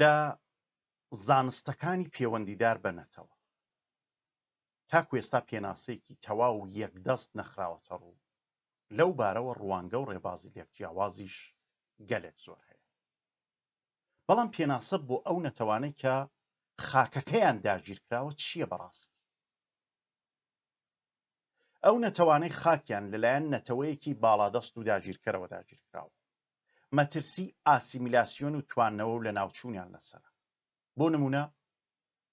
لە زانستەکانی پەیوەندیدار بە نەتەوە تاکو ئێستا پێناسەیەکی تەواو و یەکدەست نەخراوەتە ڕوو لەو بارەوە ڕوانگە و ڕێبازی لێکجیاوازیش گەلێک زۆر هەیە بەڵام پێناسە بۆ ئەو نەتەوانەی کە خاکەکەیان داگیرکراوە چییە بەڕاستی ئەو نەتەوانەی خاکیان لەلایەن نەتەوەیەکی باڵادەست و داگیرکەرەوە داگیرکراوە مەترسی ئاسیمیلاسیۆن و تواننەوە و لە ناوچوونیان لەسەرە بۆ نمونە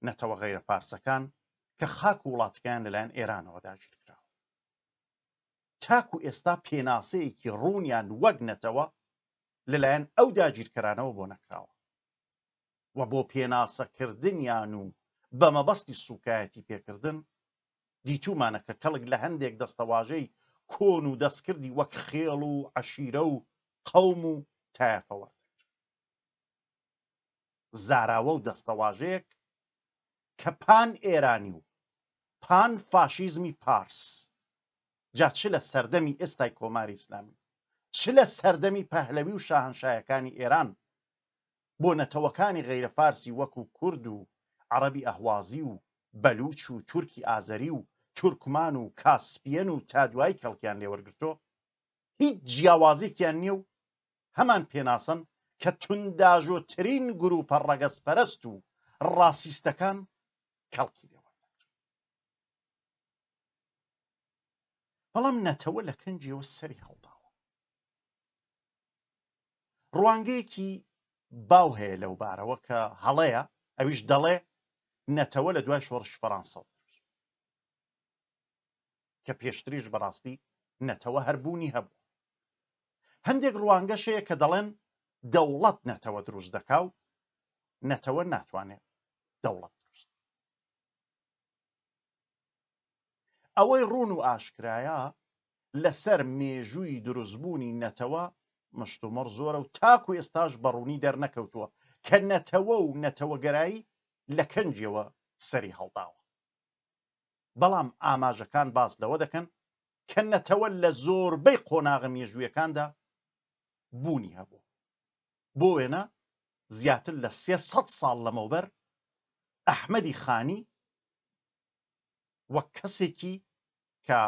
نەتەوە غەیرە فارسەکان کە خاک و وڵاتەکان لەلایەن ئێرانەوە داگیرکراوە تاکو ئێستا پێناسەیەکی ڕوونیان وەک نەتەوە لەلایەن ئەو داگیرکەرانەوە بۆ نەکراوە و بۆ پێناسەکردنیان و بە مەبەستی سوکایەتی پێکردن دیتومانە کە کەڵک لە هەندێک دەستەواژەی کۆن و دەستکردی وەک خێڵ و عەشیرە و قەوم و تایەفەوە زاراوە و دەستەواژەیەک کە پان ئێرانی و پان فاشیزمی پارس جا چ لە سەردەمی ئێستای کۆماری ئیسلامی چ لە سەردەمی پەهلەوی و شاهنشایەکانی ئێران بۆ نەتەوەکانی غەیرە فارسی وەکو کورد و عەرەبی ئەهوازی و بەلوچ و تورکی ئازەری و تورکمان و کاسپیەن و تا دوای کەڵکیان لێوەرگرتۆ هیچ جیاوازێکیان نییە و هەمان پێناسن کە تونداژۆترین گروپە ڕەگەزپەرست و ڕاسیستەکان کەڵکی لێوەرگرت بەڵام نەتەوە لە کەنجیەوە سەری هەڵداوە ڕوانگەیەکی باو هەیە لەو بارەوە کە هەڵەیە ئەویش دەڵێ نەتەوە لە دوای شۆڕشی فەڕەنسا کە پێشتریش بەڕاستی نەتەوە هەربوونی هەبوو هەندێک ڕوانگەش هەیە کە دەڵێن دەوڵەت نەتەوە دروست دەکا و نەتەوە ناتوانێت دەوڵەت دروست ئەوەی ڕوون و ئاشکرایە لەسەر مێژووی دروستبوونی نەتەوە مشتومڕ زۆرە و تاکو ئێستاش بەڕوونی دەرنەکەوتووە کە نەتەوە و نەتەوەگەرایی لە کەنجیەوە سەری هەڵداوە بەڵام ئاماژەکان باس لەوە دەکەن کە نەتەوە لە زۆربەی قۆناغە مێژوویەکاندا بوونی هەبوو بۆ وێنە زیاتر لە 300 ساڵ لەمەوبەر ئەحمەدی خانی وەک کەسێکی کە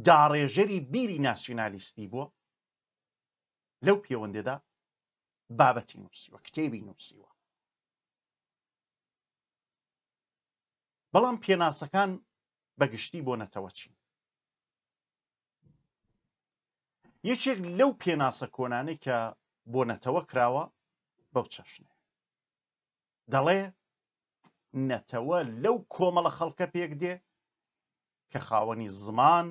داڕێژەری بیری ناسیۆنالیستی بووە لەو پەیوەندیدا بابەتی نووسیوە کتێبی نووسیوە بەڵام پێناسەکان بەگشتی بۆ نەتەوە چین یەکێک لەو پێناسە کۆنانەی کە بۆ نەتەوە کراوە بەو چەشنێ دەڵێ نەتەوە لەو کۆمەڵە خەڵکە پێک دێ کە خاوەنی زمان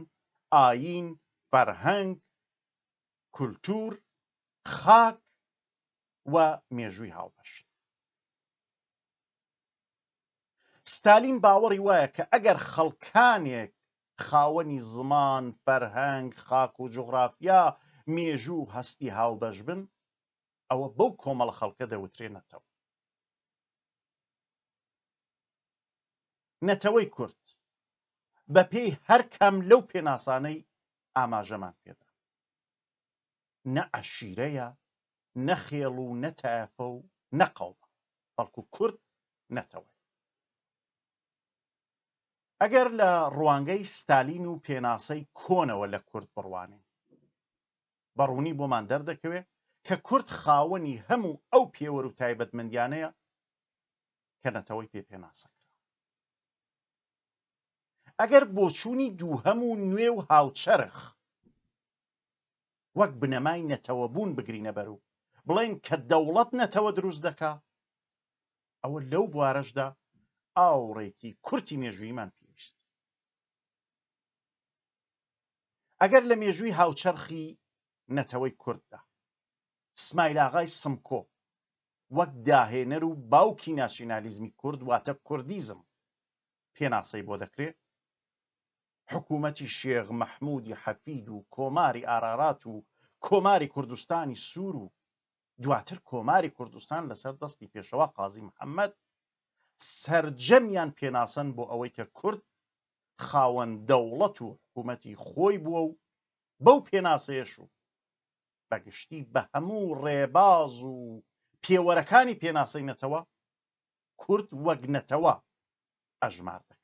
ئاین فەرهەنگ کولتور خاک و مێژووی هاوبەشی ستالین باوەڕی وایە کە ئەگەر خەڵکانێک خاوەنی زمان فەرهەنگ خاک و جوغرافیا مێژوو هەستی هاوبەش بن ئەوە بەو کۆمەڵە خەڵکە دەوترێنێتەوە نەتەوەی کورد بە پێی هەر کەم لەو پێناسانەی ئاماژەمان پێدا نە عەشیرەیە نە خێڵ و نە تایەفە و نە قەومە بەڵکو کورد نەتەوەی ئەگەر لە ڕوانگەی ستالین و پێناسەی کۆنەوە لە کورد بڕوانێ بەڕوونی بۆمان دەردەکەوێت کە کورد خاوەنی هەموو ئەو پێوە و تایبەتمەندیانەیە کە نەتەوەی پێ پێناسەکرا ئەگەر بۆچوونی دووهەم و نوێ و هاوچەرخ وەک بنەمای نەتەوە بوون بگرینە بەر و بڵێن کە دەوڵەت نەتەوە دروست دەکا ئەوە لەو بوارەشدا ئاوڕێکی کورتی مێژوویمان پێویست ئەگەر لە مێژووی هاوچەرخی نەتەوەی کورددا ئیسماعیل ئاغای سمکۆ وەک داهێنەر و باوکی ناسیۆنالیزمی کورد واتە کوردیزم پێناسەی بۆ دەکرێت حکوومەتی شێخ مەحموودی حەفید و کۆماری ئارارات و کۆماری کوردستانی سوور و دواتر کۆماری کوردستان لەسەر دەستی پێشەوا قازی محەممەد سەرجەمیان پێناسەن بۆ ئەوەی کە کورد خاوەن دەوڵەت و حکوومەتی خۆی بووە و بەو پێناسەیەش و بەگشتی بە هەموو ڕێباز و پێوەرەکانی پێناسەی نەتەوە کورد وەک نەتەوە ئەژمار دەکەن.